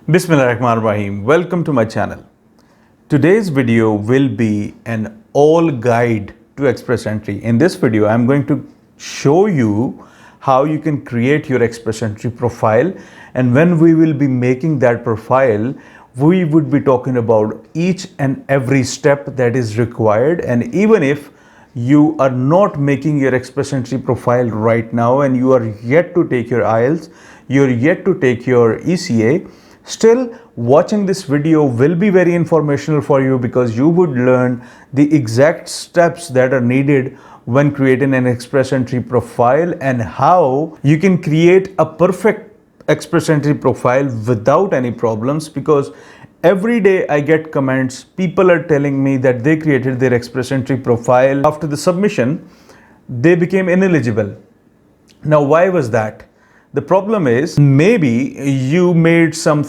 Bismillahirrahmanirrahim. Welcome to my channel. Today's video will be an all guide to Express Entry. In this video, I'm going to show you how you can create your Express Entry profile, and when we will be making that profile, we would be talking about each and every step that is required. And even if you are not making your Express Entry profile right now and you are yet to take your IELTS, you're yet to take your ECA, still watching this video will be very informational for you, because you would learn the exact steps that are needed when creating an Express Entry profile and how you can create a perfect Express Entry profile without any problems. Because every day I get comments, people are telling me that they created their Express Entry profile. After the submission, they became ineligible. Now, why was that? The problem is maybe you made some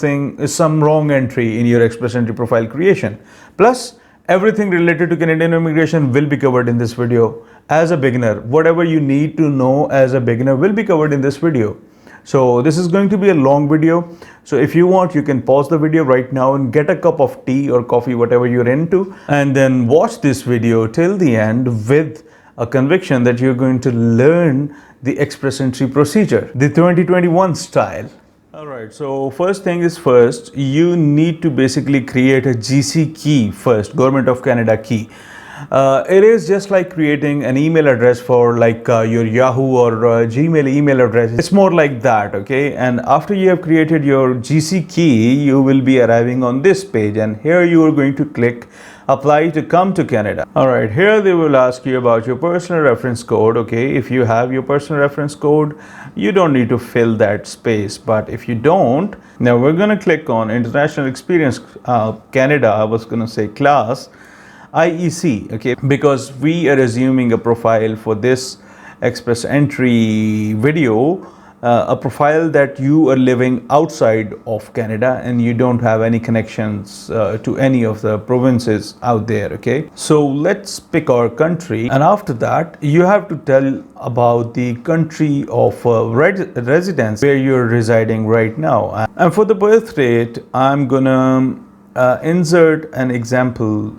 wrong entry in your Express Entry profile creation. Plus, everything related to Canadian immigration will be covered in this video. As a beginner, whatever you need to know as a beginner will be covered in this video. So this is going to be a long video. So if you want, you can pause the video right now and get a cup of tea or coffee, whatever you're into, and then watch this video till the end with a conviction that you're going to learn the Express Entry procedure, the 2021 style. All right, so first thing is first, you need to basically create a GC key first, Government of Canada key. It is just like creating an email address for your Yahoo or Gmail email address. It's more like that, okay? And after you have created your GC key, you will be arriving on this page, and here you are going to click apply to come to Canada. All right, here they will ask you about your personal reference code, okay? If you have your personal reference code, you don't need to fill that space. But if you don't, now we're gonna click on International Experience Canada. I was gonna say class IEC, okay? Because we are assuming a profile for this Express Entry video, a profile that you are living outside of Canada and you don't have any connections to any of the provinces out there, okay? So let's pick our country, and after that you have to tell about the country of residence where you're residing right now. And for the birth date, I'm gonna insert an example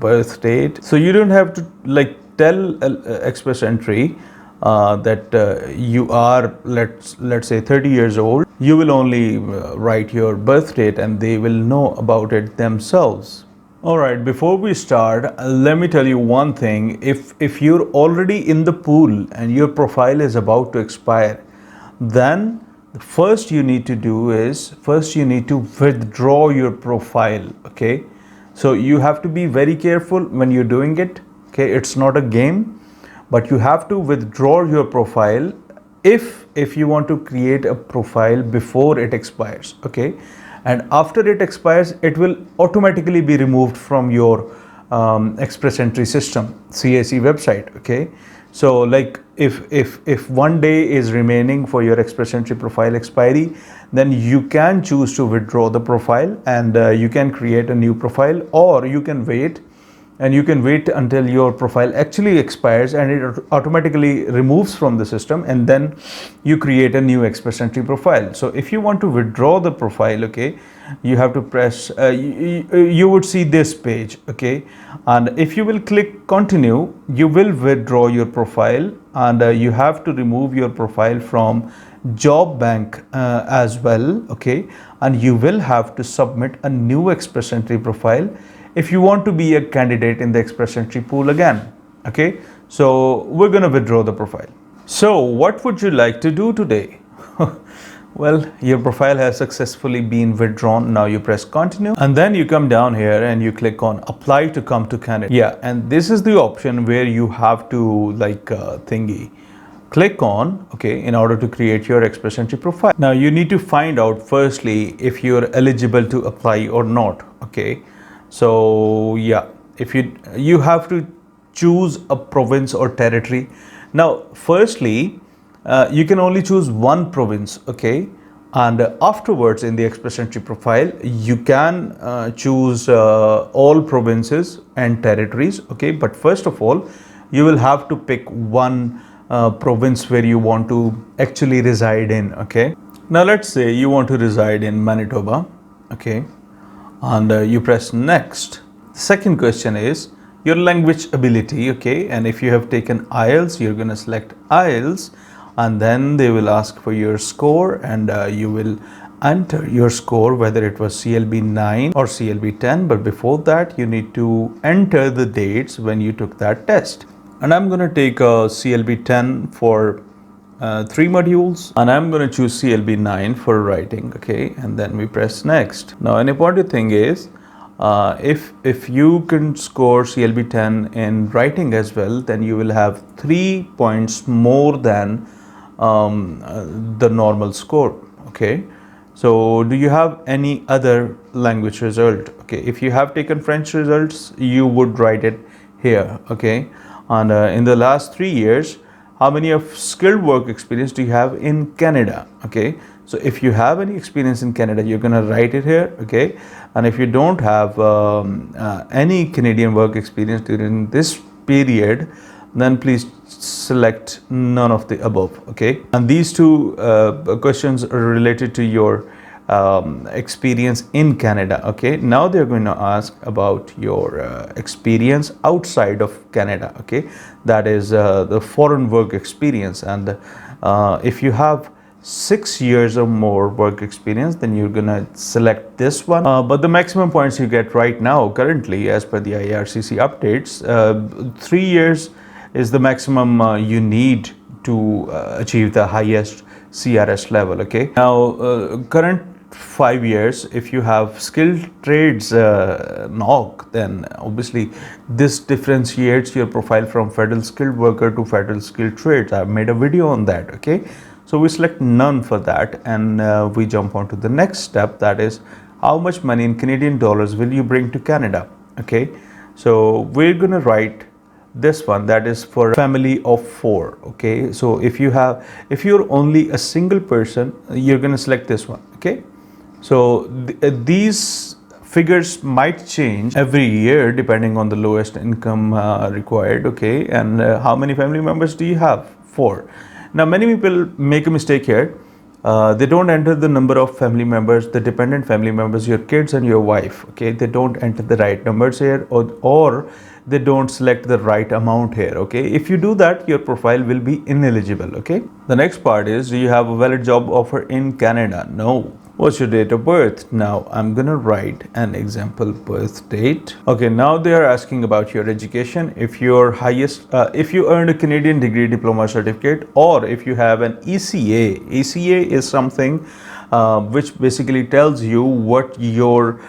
birth date, so you don't have to tell Express Entry that you are let's say 30 years old. You will only write your birth date and they will know about it themselves. All right, before we start, let me tell you one thing. If you're already in the pool and your profile is about to expire, then the first you need to do is you need to withdraw your profile, okay? So you have to be very careful when you're doing it, okay? It's not a game, but you have to withdraw your profile if you want to create a profile before it expires, okay? And after it expires, it will automatically be removed from your Express Entry system, CAC website, okay? So like if one day is remaining for your Express Entry profile expiry, then you can choose to withdraw the profile and you can create a new profile, or you can wait until your profile actually expires and it automatically removes from the system, and then you create a new Express Entry profile. So if you want to withdraw the profile, okay, you have to press you would see this page, okay, and if you will click continue, you will withdraw your profile, and you have to remove your profile from job bank as well, okay, and you will have to submit a new Express Entry profile if you want to be a candidate in the Express Entry pool again, okay? So we're gonna withdraw the profile. So what would you like to do today? Well, your profile has successfully been withdrawn. Now you press continue, and then you come down here and you click on apply to come to Canada. Yeah, and this is the option where you have to click on, okay, in order to create your Express Entry profile. Now you need to find out firstly if you're eligible to apply or not, okay? So yeah, if you have to choose a province or territory. Now firstly, you can only choose one province, okay, and afterwards in the Express Entry profile you can choose all provinces and territories, okay? But first of all, you will have to pick one province where you want to actually reside in, okay? Now let's say you want to reside in Manitoba, okay, and you press next. The second question is your language ability, okay, and if you have taken IELTS, you're going to select IELTS, and then they will ask for your score, and you will enter your score, whether it was CLB 9 or CLB 10, but before that you need to enter the dates when you took that test. And I'm going to take a CLB 10 for 3 modules, and I'm going to choose CLB 9 for writing, okay, and then we press next. Now an important thing is if you can score CLB 10 in writing as well, then you will have 3 points more than the normal score, okay. So do you have any other language result? Okay, if you have taken French results, you would write it here, okay. And in the last 3 years, how many of skilled work experience do you have in Canada? Okay, so if you have any experience in Canada, you're gonna write it here, okay. And if you don't have any Canadian work experience during this period, then please select none of the above, okay. And these two questions are related to your experience in Canada, okay. Now they're going to ask about your experience outside of Canada, okay. That is the foreign work experience, and if you have 6 years or more work experience, then you're gonna select this one. But the maximum points you get right now, currently, as per the IRCC updates, 3 years is the maximum you need to achieve the highest CRS level, okay. Now current 5 years, if you have skilled trades knock, then obviously this differentiates your profile from federal skilled worker to federal skilled trades. I've made a video on that, okay. So we select none for that, and we jump on to the next step, that is how much money in Canadian dollars will you bring to Canada, okay. So we're gonna write this one, that is for a family of 4, okay. So if you're only a single person, you're gonna select this one, okay. So these figures might change every year depending on the lowest income required, okay. And how many family members do you have? 4. Now many people make a mistake here. They don't enter the number of family members, the dependent family members, your kids and your wife, okay. They don't enter the right numbers here, or they don't select the right amount here, okay. If you do that, your profile will be ineligible, okay. The next part is, do you have a valid job offer in Canada? No. What's your date of birth? Now I'm gonna write an example birth date. Okay, now they are asking about your education. If your highest, if you earned a Canadian degree, diploma, certificate, or if you have an ECA. ECA is something which basically tells you what your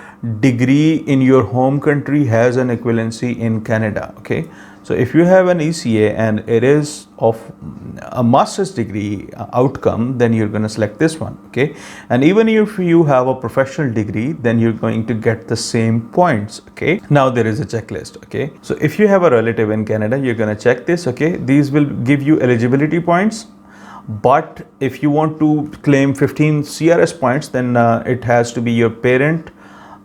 degree in your home country has an equivalency in Canada, okay. So if you have an ECA and it is of a master's degree outcome, then you're going to select this one, okay. And even if you have a professional degree, then you're going to get the same points, okay. Now there is a checklist, okay. So if you have a relative in Canada, you're going to check this, okay. These will give you eligibility points, but if you want to claim 15 CRS points, then it has to be your parent,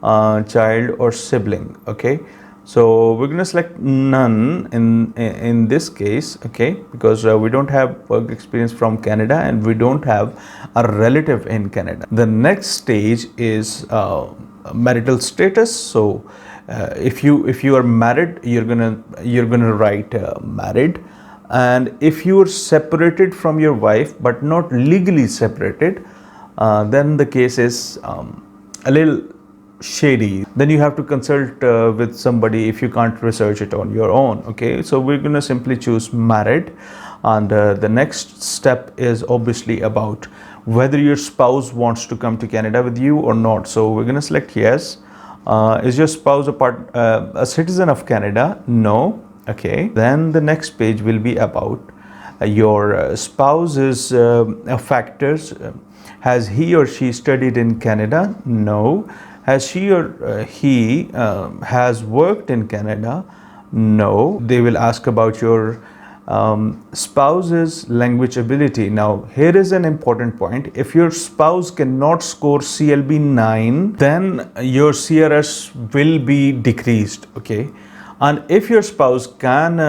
child or sibling, okay. So we're going to select none in this case, okay, because we don't have work experience from Canada and we don't have a relative in Canada. The next stage is marital status. So if you are married, you're gonna write married, and if you are separated from your wife but not legally separated, then the case is a little shady. Then you have to consult with somebody if you can't research it on your own, okay. So we're gonna simply choose married, and the next step is obviously about whether your spouse wants to come to Canada with you or not. So we're gonna select yes. Is your spouse a citizen of Canada? No, okay. Then the next page will be about your spouse's factors. Has he or she studied in Canada? No. Has she or he has worked in Canada? No. They will ask about your spouse's language ability. Now here is an important point. If your spouse cannot score CLB 9, then your CRS will be decreased, okay. And if your spouse can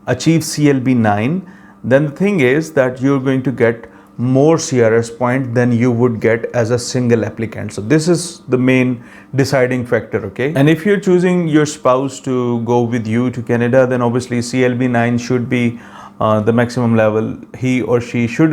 achieve CLB 9, then the thing is that you're going to get more CRS point than you would get as a single applicant. So this is the main deciding factor, okay? And if you're choosing your spouse to go with you to Canada, then obviously CLB 9 should be the maximum level he or she should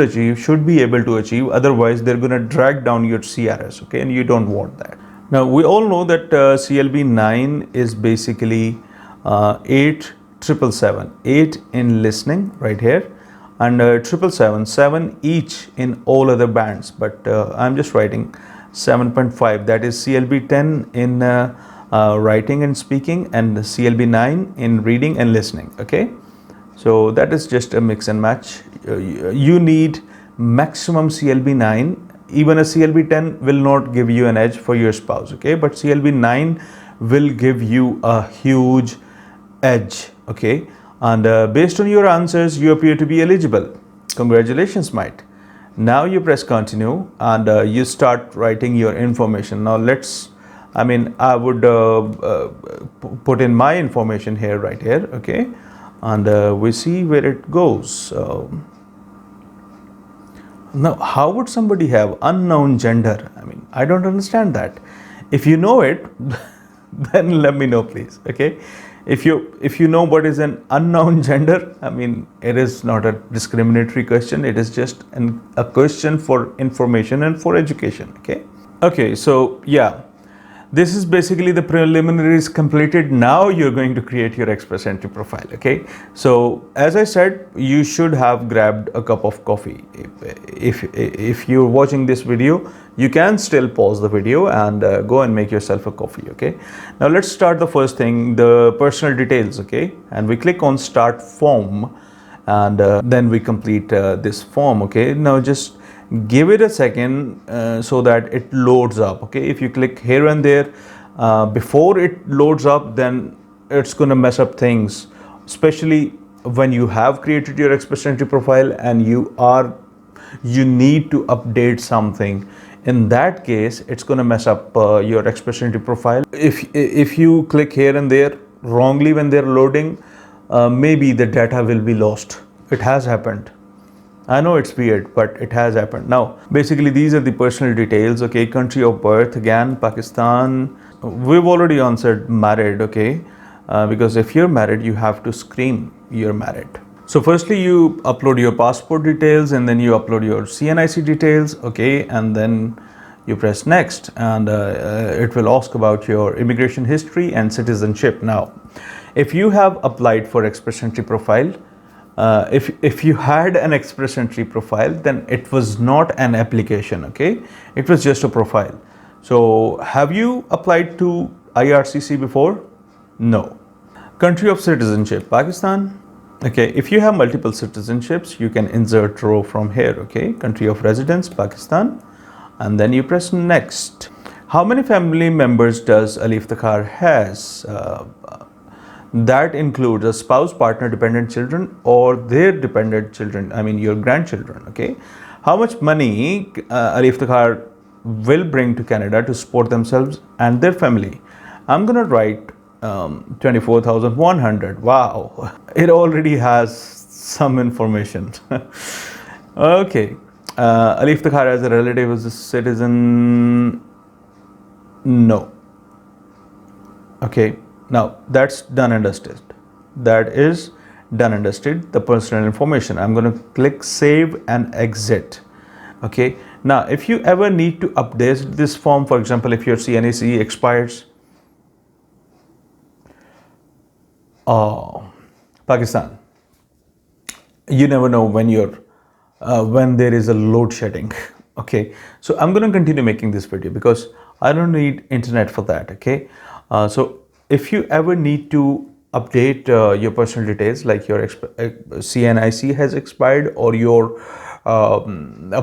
be able to achieve. Otherwise, they're going to drag down your CRS, okay? And you don't want that. Now, we all know that CLB 9 is basically 8,777, 8 in listening right here, and 777 each in all other bands. But I'm just writing 7.5, that is CLB 10 in writing and speaking, and CLB 9 in reading and listening, okay? So that is just a mix and match. You need maximum CLB 9. Even a CLB 10 will not give you an edge for your spouse, okay? But CLB 9 will give you a huge edge, okay? And based on your answers, you appear to be eligible. Congratulations, mate. Now you press continue and you start writing your information. Now I would put in my information here, right here, okay? And we see where it goes. Now, how would somebody have unknown gender? I don't understand that. If you know it, then let me know, please, okay? If you know what is an unknown gender, it is not a discriminatory question. It is just a question for information and for education, okay? Okay, so yeah, this is basically the preliminaries completed. Now you're going to create your Express Entry profile, okay? So as I said, you should have grabbed a cup of coffee. If you're watching this video, you can still pause the video and go and make yourself a coffee, okay? Now let's start the first thing, the personal details, okay? And we click on start form, and then we complete this form, okay? Now just give it a second so that it loads up, okay? If you click here and there before it loads up, then it's gonna mess up things, especially when you have created your Express Entry profile and you need to update something. In that case, it's gonna mess up your Express Entry profile. If you click here and there wrongly when they're loading, maybe the data will be lost. It has happened. I know it's weird, but it has happened. Now, basically, these are the personal details, okay? Country of birth, again, Pakistan. We've already answered married, okay? Because if you're married, you have to scream you're married. So firstly, you upload your passport details, and then you upload your CNIC details, okay? And then you press next, and it will ask about your immigration history and citizenship. Now, if you have applied for Express Entry profile, if you had an Express Entry profile, then it was not an application, okay? It was just a profile. So have you applied to IRCC before? No. Country of citizenship, Pakistan. Okay, if you have multiple citizenships, you can insert row from here, okay? Country of residence, Pakistan. And then you press next. How many family members does Ali Iftikhar has? That includes a spouse, partner, dependent children, or their dependent children, your grandchildren, okay? How much money Ali Iftikhar will bring to Canada to support themselves and their family? I'm gonna write 24,100. Wow, it already has some information. Okay, Ali Iftikhar as a relative is a citizen? No. Okay. Now that's done and dusted. That is done and dusted, the personal information. I'm going to click save and exit. Okay. Now, if you ever need to update this form, for example, if your CNAC expires, Pakistan, you never know when there is a load shedding. Okay. So I'm going to continue making this video because I don't need internet for that. Okay. So if you ever need to update your personal details, like your CNIC has expired or your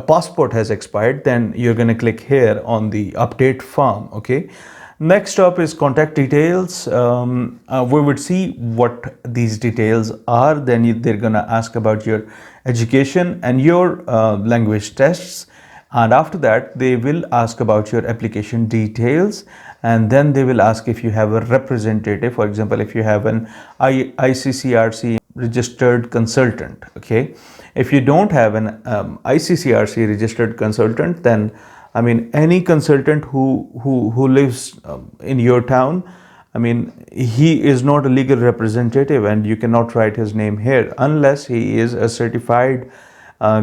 passport has expired, then you're going to click here on the update form, okay? Next up is contact details. We would see what these details are. Then they're going to ask about your education and your language tests. And after that, they will ask about your application details. And then they will ask if you have a representative. For example, if you have an ICCRC registered consultant. Okay, if you don't have an ICCRC registered consultant, then I mean any consultant who lives in your town, I mean he is not a legal representative and you cannot write his name here unless he is a certified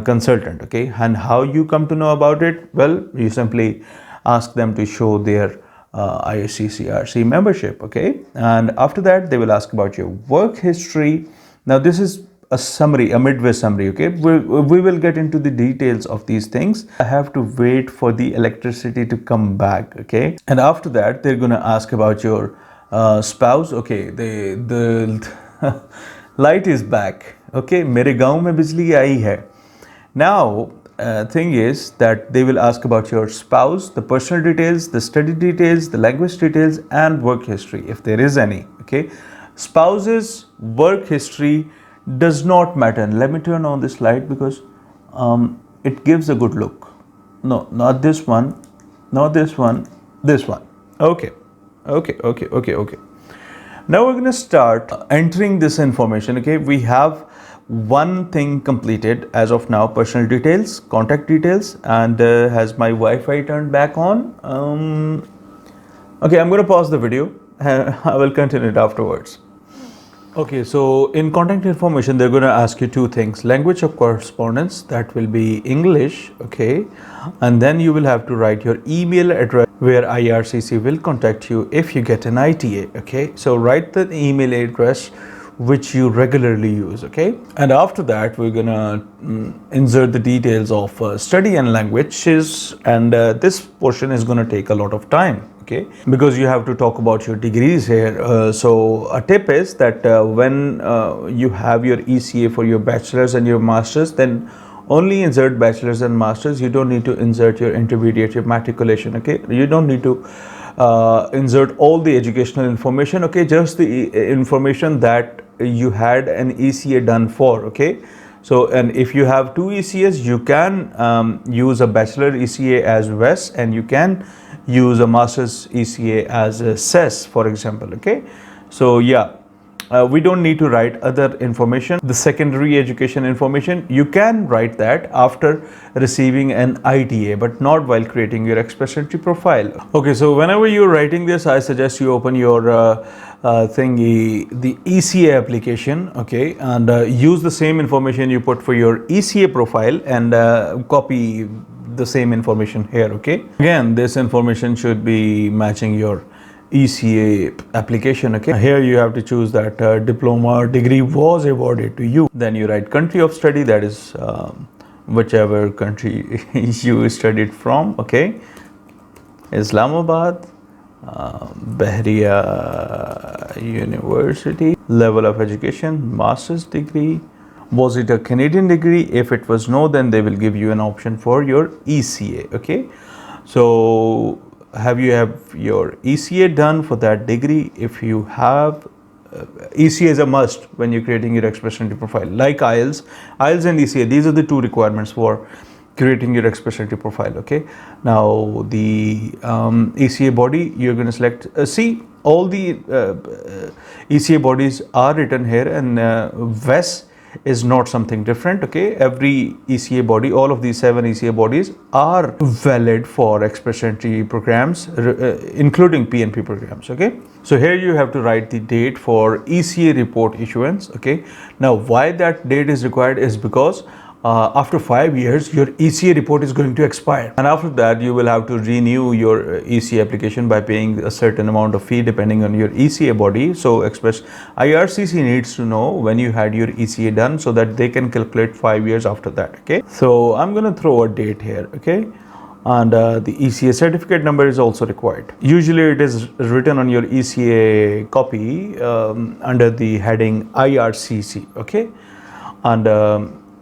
consultant. Okay, and how you come to know about it? Well, you simply ask them to show their ICCRC membership. Okay, and after that they will ask about your work history. Now this is a summary, a midway summary. Okay, we will get into the details of these things. I have to wait for the electricity to come back. Okay, and after that they're going to ask about your spouse. Okay, the light is back. Okay, मेरे गांव में बिजली आई है. Now, thing is that they will ask about your spouse, the personal details, the study details, the language details, and work history, if there is any. Okay, spouse's work history does not matter. Let me turn on this light because it gives a good look. No, not this one, not this one, this one. Okay. Now we're going to start entering this information. Okay, we have one thing completed as of now: personal details, contact details, and has my Wi-Fi turned back on? Okay, I'm going to pause the video. I will continue it afterwards. Okay, so in contact information, they're going to ask you two things: language of correspondence, that will be English, okay, and then you will have to write your email address where IRCC will contact you if you get an ITA. Okay, so write the email address which you regularly use. Okay, and after that we're gonna insert the details of study and languages, and this portion is going to take a lot of time. Okay, because you have to talk about your degrees here. So a tip is that when you have your ECA for your bachelor's and your master's, then only insert bachelor's and master's. You don't need to insert your intermediate, your matriculation. Okay, you don't need to insert all the educational information. Okay, just the information that you had an ECA done for. Okay, so and if you have two ECAs, you can use a bachelor ECA as WES, and you can use a master's ECA as a CES, for example. Okay, so yeah, we don't need to write other information. The secondary education information, you can write that after receiving an ITA, but not while creating your Express Entry profile. Okay, so whenever you're writing this, I suggest you open your the ECA application. Okay, and use the same information you put for your ECA profile and copy the same information here. Okay, again, this information should be matching your ECA application. Okay, here you have to choose that diploma or degree was awarded to you. Then you write country of study, that is whichever country you studied from. Okay, Islamabad, Bahria University. Level of education, master's degree. Was it a Canadian degree? If it was no, then they will give you an option for your ECA. Okay, so have your ECA done for that degree? If you have, ECA is a must when you're creating your Express Entry profile, like IELTS and ECA. These are the two requirements for creating your Express Entry profile. Okay, now the ECA body, you're going to select, see, all the ECA bodies are written here, and WES is not something different. Okay, every ECA body, all of these 7 ECA bodies are valid for Express Entry programs, including PNP programs. Okay, so here you have to write the date for ECA report issuance. Okay, now why that date is required is because after 5 years your ECA report is going to expire, and after that you will have to renew your ECA application by paying a certain amount of fee depending on your ECA body. So IRCC needs to know when you had your ECA done so that they can calculate 5 years after that. Okay, so I'm going to throw a date here. Okay, and the ECA certificate number is also required. Usually it is written on your ECA copy under the heading IRCC. Okay, and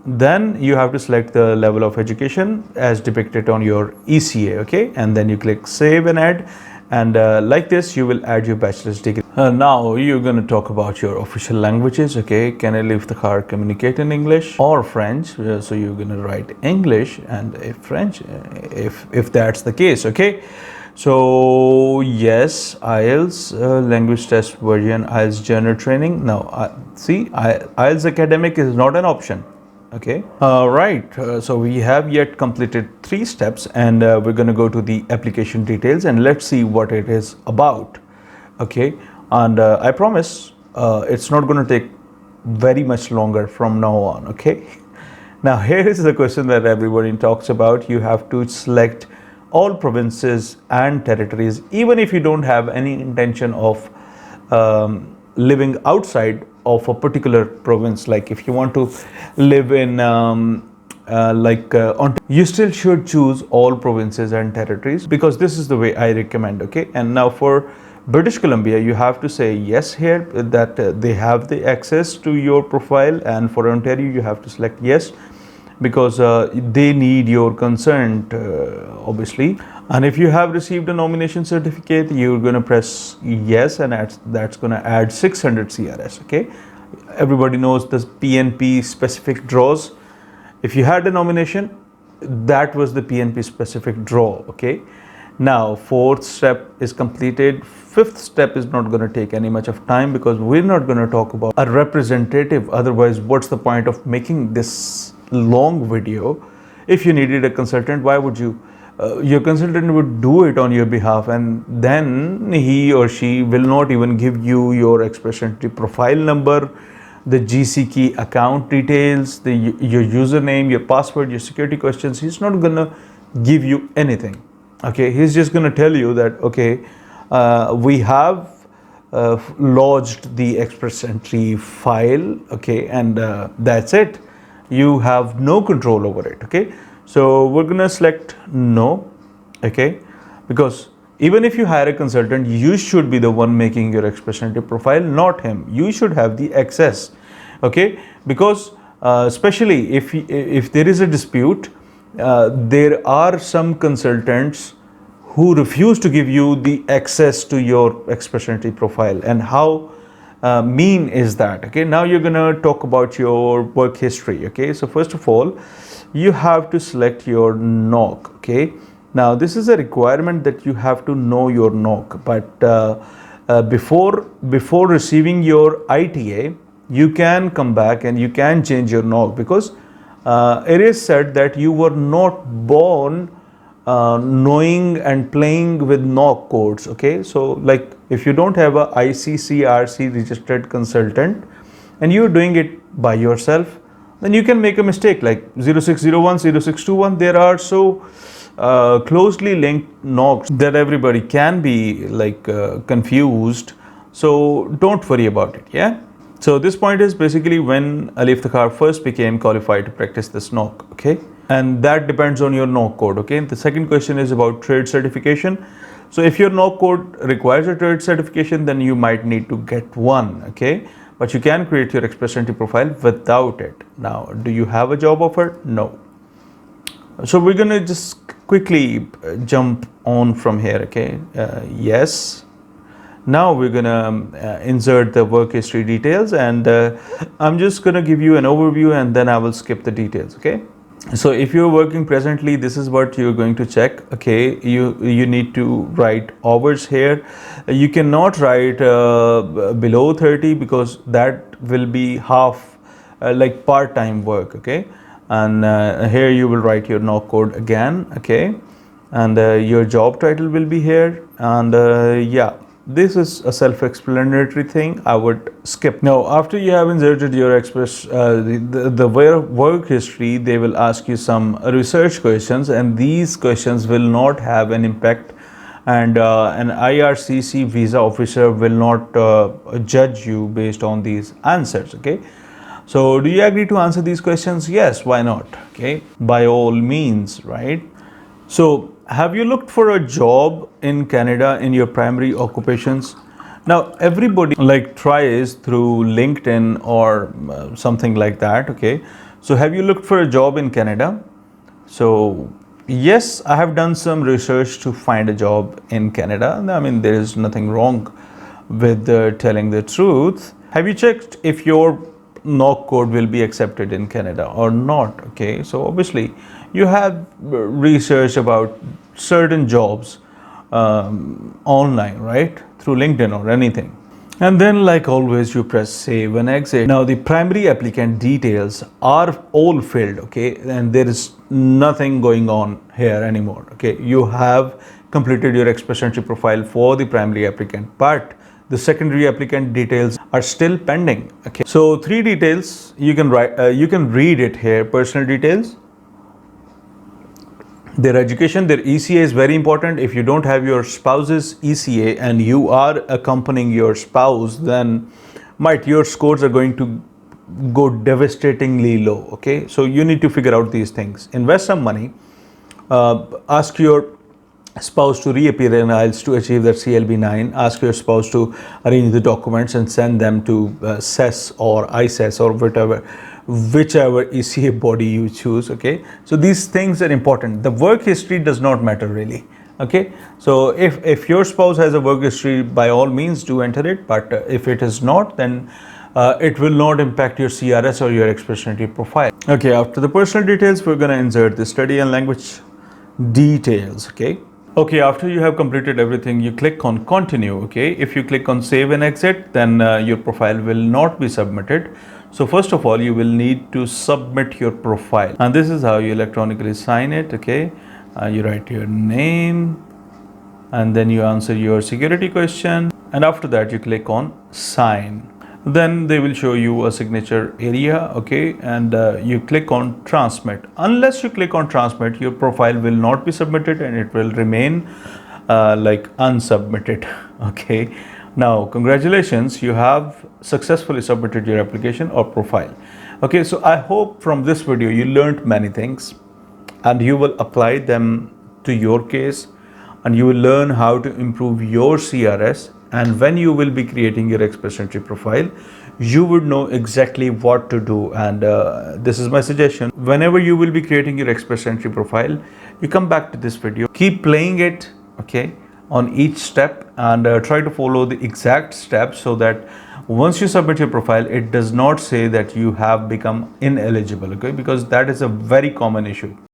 then you have to select the level of education as depicted on your ECA. Okay, and then you click save and add, and like this you will add your bachelor's degree. Now you're going to talk about your official languages. Okay, can Iftikhar communicate in English or French? So you're going to write English and French if that's the case. Okay, So yes, IELTS language test version, IELTS journal training. Now see, IELTS academic is not an option. Okay. Right. So we have yet completed 3 steps, and we're going to go to the application details and let's see what it is about. Okay. And I promise it's not going to take very much longer from now on. Okay. Now here is the question that everybody talks about. You have to select all provinces and territories, even if you don't have any intention of living outside of a particular province. Like if you want to live in you still should choose all provinces and territories, because this is the way I recommend. Okay. And now for British Columbia, you have to say yes here, that they have the access to your profile, and for Ontario you have to select yes, because they need your consent, obviously. And if you have received a nomination certificate, you're going to press yes, and that's going to add 600 CRS. Okay. Everybody knows the PNP specific draws. If you had a nomination, that was the PNP specific draw. Okay. Now 4th step is completed. 5th step is not going to take any much of time, because we're not going to talk about a representative. Otherwise, what's the point of making this long video? If you needed a consultant, why would you? Your consultant would do it on your behalf, and then he or she will not even give you your Express Entry profile number, the GC key account details, your username, your password, your security questions. He's not gonna give you anything. Okay, he's just gonna tell you that okay, we have lodged the Express Entry file. Okay, and that's it. You have no control over it. Okay. So we're gonna select no. Okay, because even if you hire a consultant, you should be the one making your Express Entry profile, not him. You should have the access. Okay, because especially if there is a dispute, there are some consultants who refuse to give you the access to your Express Entry profile. And how mean is that? Okay, now you're gonna talk about your work history. Okay, so first of all, you have to select your NOC. Okay, now this is a requirement that you have to know your NOC, but before receiving your ITA, you can come back and you can change your NOC, because it is said that you were not born knowing and playing with NOC codes. Okay, so like if you don't have a ICCRC registered consultant and you're doing it by yourself, then you can make a mistake like 0601, 0621. There are so closely linked NOCs that everybody can be like confused. So don't worry about it. Yeah. So this point is basically when Iftikhar first became qualified to practice this NOC. Okay. And that depends on your NOC code. Okay. The second question is about trade certification. So if your NOC code requires a trade certification, then you might need to get one. Okay. But you can create your Express Entry profile without it. Now, do you have a job offer? No. So we're going to just quickly jump on from here. Okay. Yes. Now we're going to insert the work history details, and I'm just going to give you an overview and then I will skip the details. Okay. So if you're working presently, this is what you're going to check. Okay, you need to write hours here. You cannot write below 30, because that will be half like part-time work. Okay, and here you will write your NOC code again. Okay, and your job title will be here, and yeah, this is a self-explanatory thing. I would skip. Now, after you have inserted your Express, the work history, they will ask you some research questions, and these questions will not have an impact, and an IRCC visa officer will not judge you based on these answers. Okay. So do you agree to answer these questions? Yes, why not? Okay, by all means, right? So have you looked for a job in Canada in your primary occupations? Now everybody like tries through LinkedIn or something like that. Okay, so have you looked for a job in Canada? So yes, I have done some research to find a job in Canada. I mean, there is nothing wrong with telling the truth. Have you checked if your NOC code will be accepted in Canada or not? Okay, so obviously you have research about certain jobs online, right? Through LinkedIn or anything. And then, like always, you press save and exit. Now the primary applicant details are all filled, okay, and there is nothing going on here anymore. Okay, you have completed your express entry profile for the primary applicant, but the secondary applicant details are still pending. Okay, so three details you can write, you can read it here: personal details, their education, their ECA is very important. If you don't have your spouse's ECA and you are accompanying your spouse, then your scores are going to go devastatingly low. Okay, so you need to figure out these things. Invest some money. Ask your spouse to reappear in IELTS to achieve that CLB 9. Ask your spouse to arrange the documents and send them to CES or ICES or whichever ECA body you choose. Okay, so these things are important. The work history does not matter really. Okay, so if your spouse has a work history, by all means do enter it, but if it is not, then it will not impact your CRS or your express entry profile. Okay, after the personal details, we're going to insert the study and language details. Okay, after you have completed everything, you click on continue. Okay, if you click on save and exit, then your profile will not be submitted. So first of all, you will need to submit your profile, and this is how you electronically sign it. Okay, you write your name and then you answer your security question, and after that you click on sign. Then they will show you a signature area. Okay, and you click on transmit. Unless you click on transmit, your profile will not be submitted and it will remain like unsubmitted. Okay, now congratulations, you have successfully submitted your application or profile. Okay, so I hope from this video you learned many things and you will apply them to your case, and you will learn how to improve your CRS. And when you will be creating your express entry profile, you would know exactly what to do. And this is my suggestion: whenever you will be creating your express entry profile, you come back to this video, keep playing it, okay, on each step, and try to follow the exact steps, so that once you submit your profile, it does not say that you have become ineligible. Okay, because that is a very common issue.